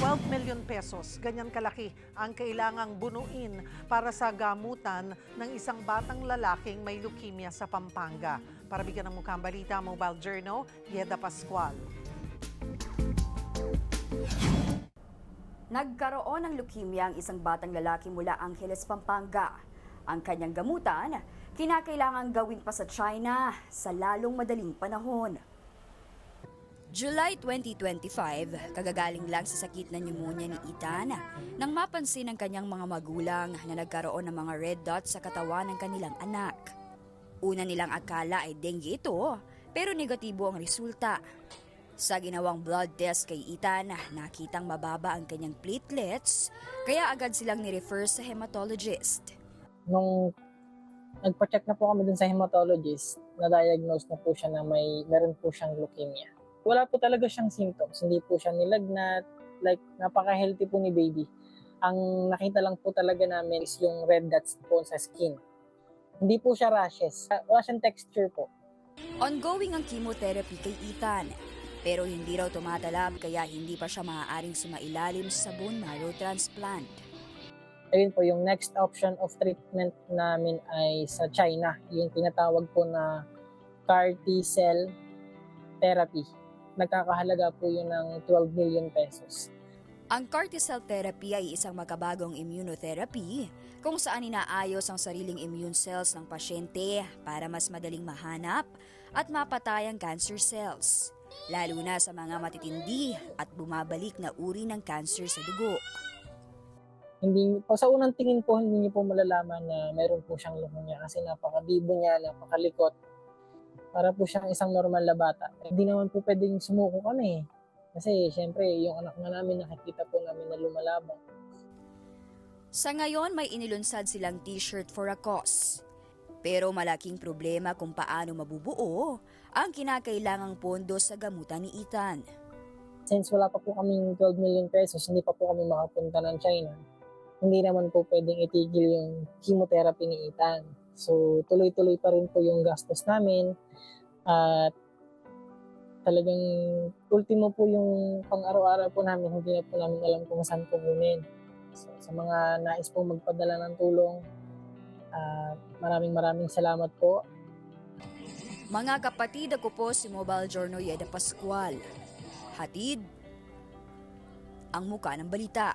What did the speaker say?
12 million pesos, ganyan kalaki ang kailangang bunuin para sa gamutan ng isang batang lalaking may leukemia sa Pampanga. Para bigyan ng mukhang balita, Mobile Journal, Yeda Pascual. Nagkaroon ng leukemia ang isang batang lalaki mula Angeles, Pampanga. Ang kanyang gamutan, kinakailangang gawin pa sa China sa lalong madaling panahon. July 2025, kagagaling lang sa sakit na pneumonia ni Ethan nang mapansin ng kanyang mga magulang na nagkaroon ng mga red dots sa katawan ng kanilang anak. Una nilang akala ay dengue ito, pero negatibo ang resulta. Sa ginawang blood test kay Ethan, nakitang mababa ang kanyang platelets, kaya agad silang ni-refer sa hematologist. Nung nagpa-check na po kami dun sa hematologist, na-diagnose na po siya na meron po siyang leukemia. Wala po talaga siyang symptoms, hindi po siya nilagnat, like napaka-healthy po ni baby. Ang nakita lang po talaga namin is yung red dots po sa skin. Hindi po siya rashes, wala siyang texture po. Ongoing ang chemotherapy kay Ethan, pero hindi raw tumatalab kaya hindi pa siya maaaring sumailalim sa bone marrow transplant. Ayun po, yung next option of treatment namin ay sa China, yung tinatawag po na CAR T-cell therapy. Nagkakahalaga po yun ng 12 million pesos. Ang CAR T-cell therapy ay isang makabagong immunotherapy kung saan inaayos ang sariling immune cells ng pasyente para mas madaling mahanap at mapatay ang cancer cells, lalo na sa mga matitindi at bumabalik na uri ng cancer sa dugo. Hindi po, sa unang tingin po, hindi niyo po malalaman na meron po siyang leukemia kasi napakabibo niya, napakalikot. Para po siyang isang normal na bata. Hindi naman po pwedeng sumuko kami. Kasi syempre, yung anak na namin, nakikita po namin na lumalaban. Sa ngayon, may inilunsad silang t-shirt for a cause. Pero malaking problema kung paano mabubuo ang kinakailangang pondo sa gamutan ni Ethan. Since wala pa po kaming 12 million pesos, hindi pa po kami makapunta ng China. Hindi naman po pwedeng itigil yung chemotherapy ni Ethan. So, tuloy-tuloy pa rin po yung gastos namin. At talagang ultimo po yung pang-araw-araw po namin, hindi na po namin alam kung saan po kunin. So, sa mga nais pong magpadala ng tulong, maraming salamat po. Mga kapatid, ako po si Mobile Journal Yeda Pascual. Hatid ang muka ng balita.